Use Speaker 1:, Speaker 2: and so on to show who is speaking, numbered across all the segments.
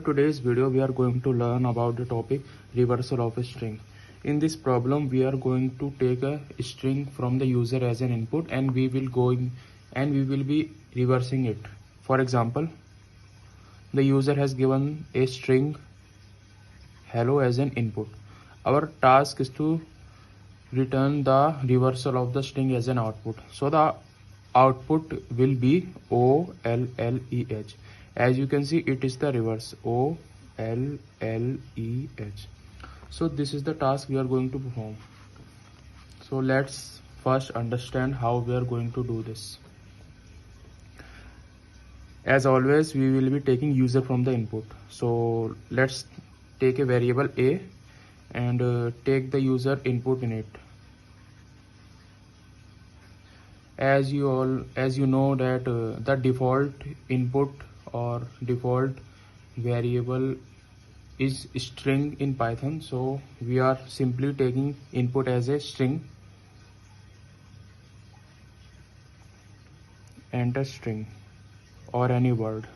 Speaker 1: Today's video we are going to learn about the topic reversal of a string. In this problem we are going to take a string from the user as an input and we will be reversing it. For example, the user has given a string hello as an input. Our task is to return the reversal of the string as an output. So the output will be OLLEH. As you can see, it is the reverse OLLEH. So this is the task we are going to perform. So let's first understand how we are going to do this. As always, we will be taking user from the input. So let's take a variable a and take the user input in it. As you know that the default input or default variable is string in Python, so we are simply taking input as a string. Enter string or any word.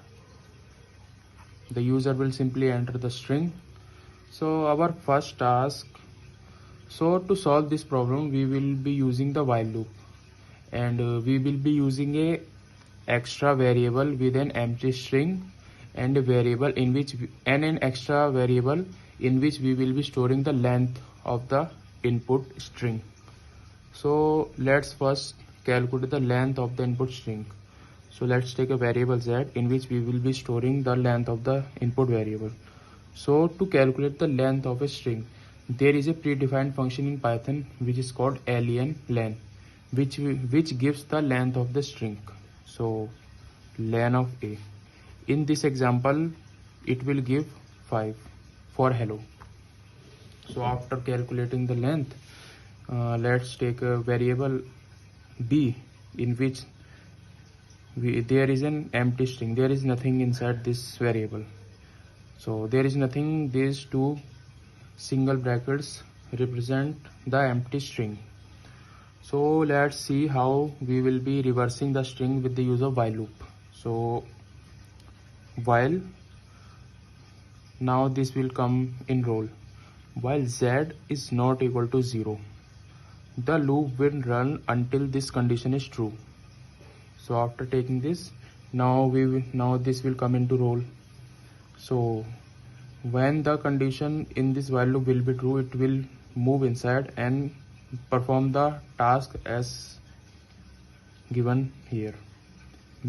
Speaker 1: The user will simply enter the string. So our first task, so to solve this problem we will be using the while loop, and we will be using a extra variable with an empty string and a variable in which an extra variable in which we will be storing the length of the input string. So let's first calculate the length of the input string. So let's take a variable z in which we will be storing the length of the input variable. So to calculate the length of a string, there is a predefined function in Python which is called len, which gives the length of the string. So len of a. In this example, it will give 5 for hello. So after calculating the length, let's take a variable b in which there is an empty string. There is nothing inside this variable. So there is nothing. These two single brackets represent the empty string. So let's see how we will be reversing the string with the use of while loop. So while, now this will come in roll. While z is not equal to 0, the loop will run until this condition is true. So after taking this, now this will come into roll. So when the condition in this while loop will be true, it will move inside and perform the task as given here.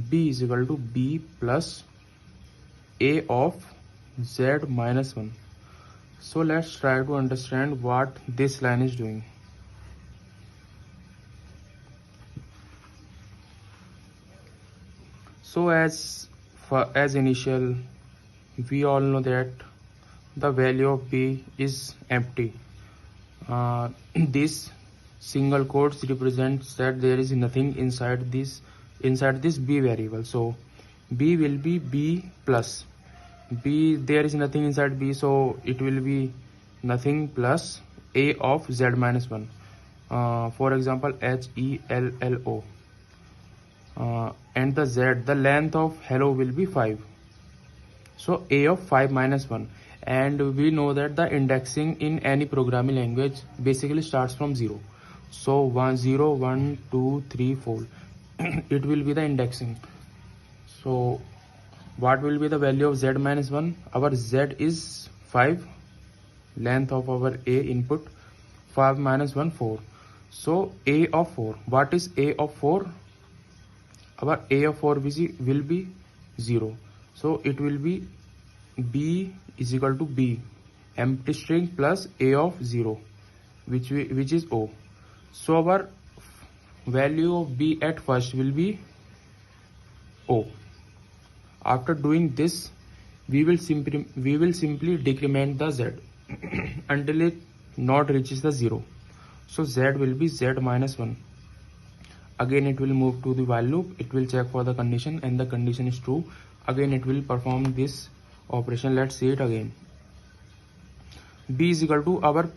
Speaker 1: B is equal to b plus a of z minus 1. So let's try to understand what this line is doing. So as initial, we all know that the value of b is empty. This single quotes represents that there is nothing inside this b variable. So b will be b plus b. There is nothing inside b, so it will be nothing plus a of z minus 1. For example, hello. And the z, the length of hello will be 5. So a of 5 minus 1. And we know that the indexing in any programming language basically starts from 0. So 0, 1, 2, 3, 4. It will be the indexing. So what will be the value of z minus 1? Our z is 5. Length of our a input, 5 minus 1, 4. So a of 4. What is a of 4? Our a of 4 will be 0. So it will be b is equal to b, empty string plus a of 0, which is o. So our value of b at first will be o. After doing this, we will simply decrement the z until it not reaches the 0. So z will be z minus 1. Again it will move to the while loop. It will check for the condition, and the condition is true. Again it will perform this operation. Let's see it again. B is equal to our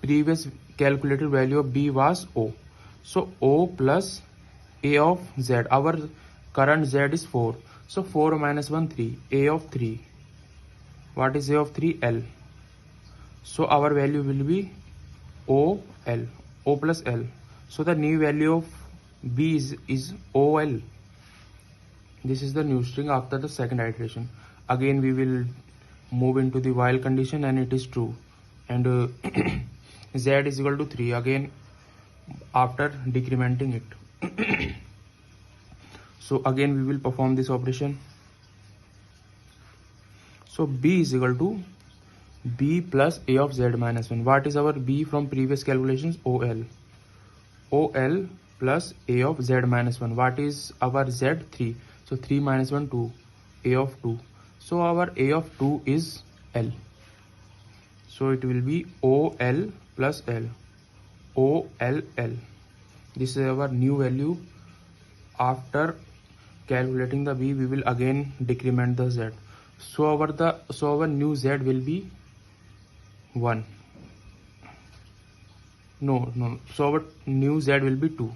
Speaker 1: previous calculated value of b was o. So o plus a of z. Our current z is 4. So 4 minus 1, 3. A of 3. What is A of 3? L. So our value will be O L, O plus L. So the new value of B is O L. This is the new string after the second iteration. Again we will move into the while condition and it is true, and Z is equal to 3 again after decrementing it. So again we will perform this operation. So B is equal to B plus A of Z minus 1. What is our B from previous calculations? OL. OL plus A of Z minus 1. What is our Z? 3. So 3 minus 1, 2. A of 2. So our A of 2 is L. So it will be OL plus L. OLL. This is our new value. After calculating the B, we will again decrement the Z. So our new Z will be 1. No. So our new Z will be 2.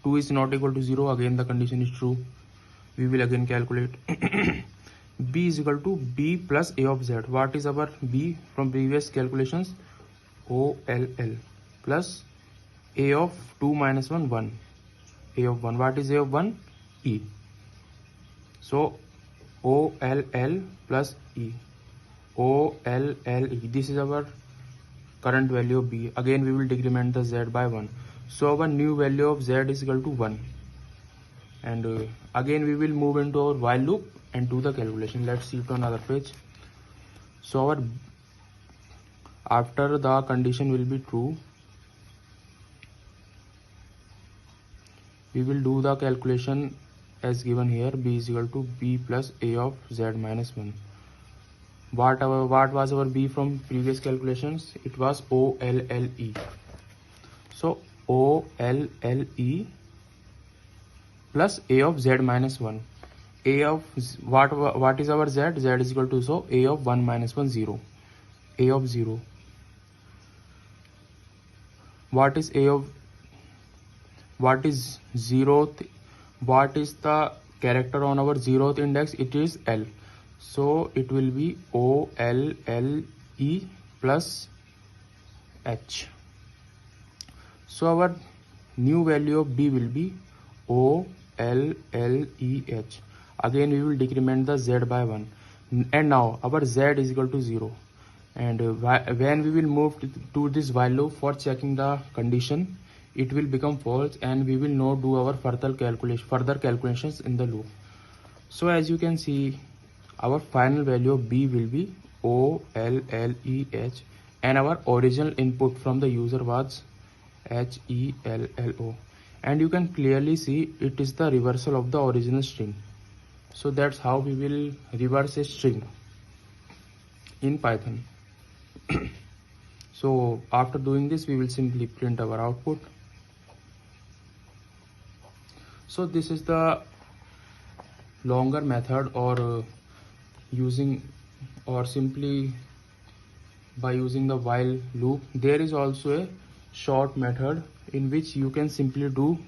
Speaker 1: 2 is not equal to 0. Again the condition is true. We will again calculate. B is equal to B plus A of Z. What is our B from previous calculations? OLL plus A of 2 minus 1, 1. A of 1. What is A of 1? E. So OLL plus E. OLLE. This is our current value of B. Again we will decrement the Z by 1. So our new value of Z is equal to 1. And again we will move into our while loop and do the calculation. Let's see it on another page. So our after the condition will be true, we will do the calculation as given here. B is equal to B plus A of Z minus 1. What was our B from previous calculations? It was OLLE. So OLLE plus A of Z minus 1. A of what is our Z? Z is equal to, so A of 1 minus 1, 0. A of 0. What is A of, what is 0th? What is the character on our 0th index? It is L. So it will be OLLE plus H. So our new value of B will be OLLEH. Again we will decrement the Z by 1. And now our Z is equal to 0. And when we will move to this while loop for checking the condition, it will become false and we will not do our further calculations in the loop. So as you can see, our final value of B will be OLLEH, and our original input from the user was HELLO, and you can clearly see it is the reversal of the original string. So that's how we will reverse a string in Python. So after doing this, we will simply print our output. So this is the longer method, or simply by using the while loop. There is also a short method in which you can simply do,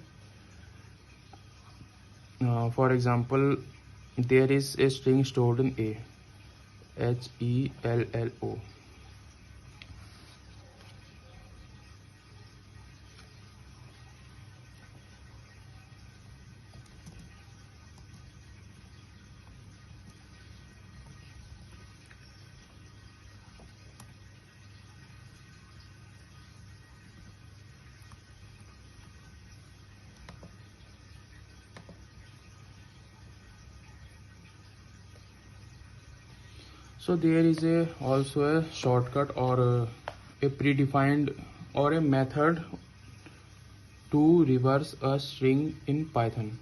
Speaker 1: for example, there is a string stored in A, HELLO. So there is also a shortcut or a predefined or a method to reverse a string in Python.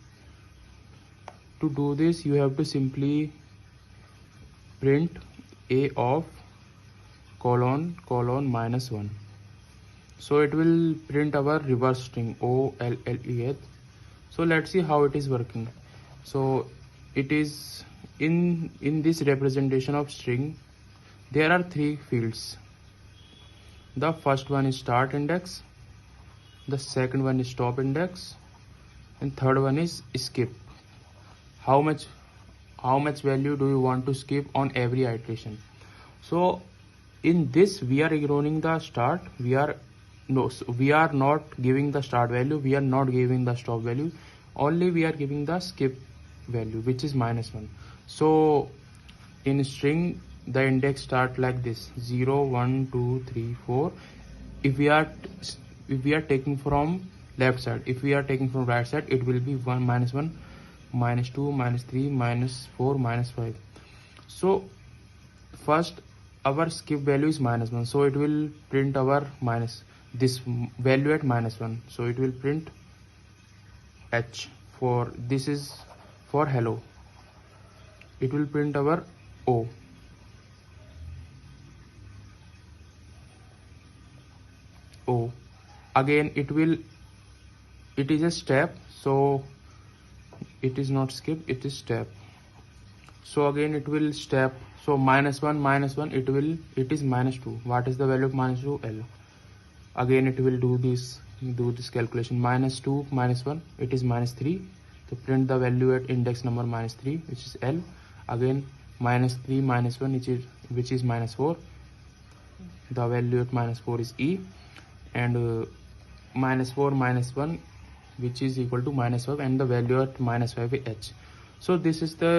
Speaker 1: To do this, you have to simply print A of colon minus 1. So it will print our reverse string OLLEH. So let's see how it is working. So it is in this representation of string, there are 3 fields. The first one is start index, the second one is stop index, and third one is skip. How much how much value do you want to skip on every iteration. So in this we are ignoring the start, we are not giving the start value, we are not giving the stop value, only we are giving the skip value, which is -1. So in string the index start like this: 0 1 2 3 4. if we are if we are taking from left side, if we are taking from right side, it will be 1 -1 -2 -3 -4 -5. So first our skip value is -1, so it will print our this value at -1. So it will print h. For this is for hello, it will print our o. Again it is a step, so it is not skip, it is step. So again it will step, so -1 -1, it is -2. What is the value of -2? L. Again it will do this calculation: -2 -1, it is -3. To print the value at index number -3, which is L. Again -3 -1, which is -4. The value at -4 is E. And -4 -1, which is equal to -5, and the value at -5 is h. So this is the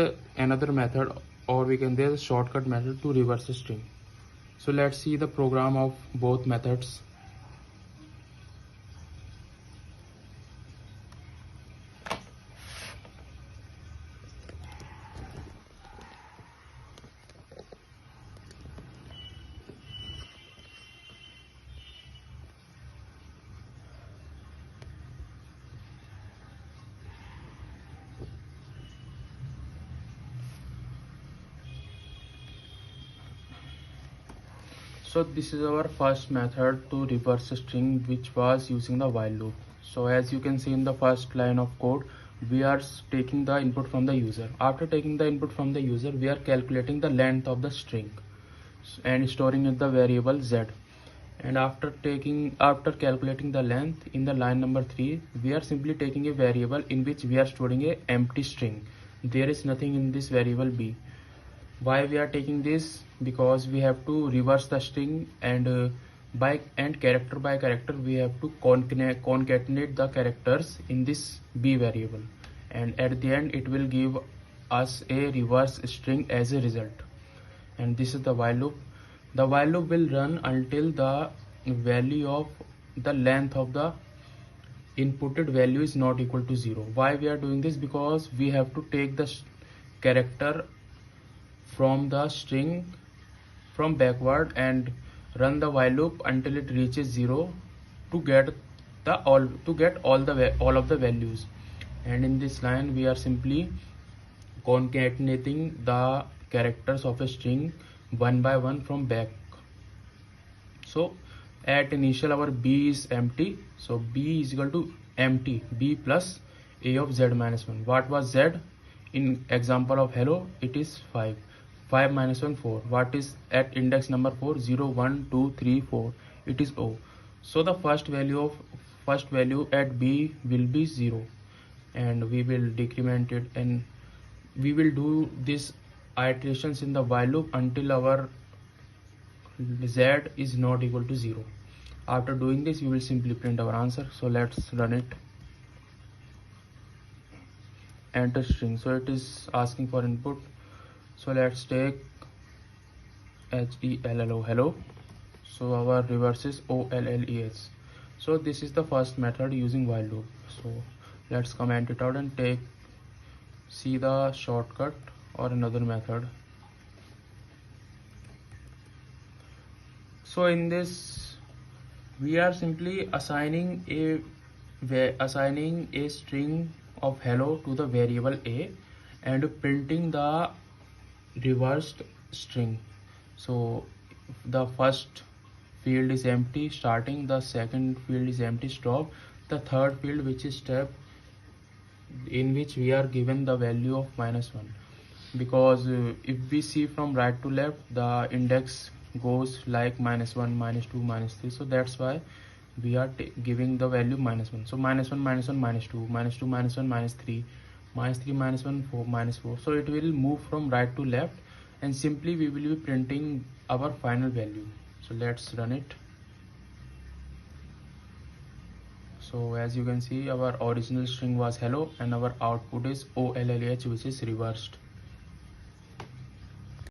Speaker 1: another method, or we can there's a shortcut method to reverse a string. So let's see the program of both methods. So this is our first method to reverse a string, which was using the while loop. So as you can see in the first line of code, we are taking the input from the user. After taking the input from the user, we are calculating the length of the string and storing in the variable z. And after calculating the length in the line number 3, we are simply taking a variable in which we are storing a empty string. There is nothing in this variable b. Why we are taking this? Because we have to reverse the string, and character by character we have to concatenate the characters in this b variable, and at the end it will give us a reverse string as a result. And this is the while loop. The while loop will run until the value of the length of the inputted value is not equal to 0. Why we are doing this? Because we have to take the character from the string from backward and run the while loop until it reaches 0 to get all of the values. And in this line we are simply concatenating the characters of a string one by one from back. So at initial our b is empty, so b is equal to empty b plus a of z minus 1. What was z in example of hello? It is 5. 5 minus 1 4. What is at index number 4? 0 1 2 3 4. It is o. So the first value at b will be 0, and we will decrement it, and we will do this iterations in the while loop until our z is not equal to 0. After doing this, we will simply print our answer. So let's run it. Enter string. So it is asking for input. So let's take hello hello. So our reverse is OLLES. So this is the first method using while loop. So let's comment it out and see the shortcut or another method. So in this we are simply assigning a string of hello to the variable a and printing the reversed string. So the first field is empty starting, the second field is empty stop, the third field, which is step, in which we are given the value of -1, because if we see from right to left, the index goes like -1 -2 -3. So that's why we are giving the value -1. So -1 -1 -2 -2 -1 -3 -3 -1 4 -4. So it will move from right to left, and simply we will be printing our final value. So let's run it. So as you can see, our original string was hello and our output is OLLH, which is reversed.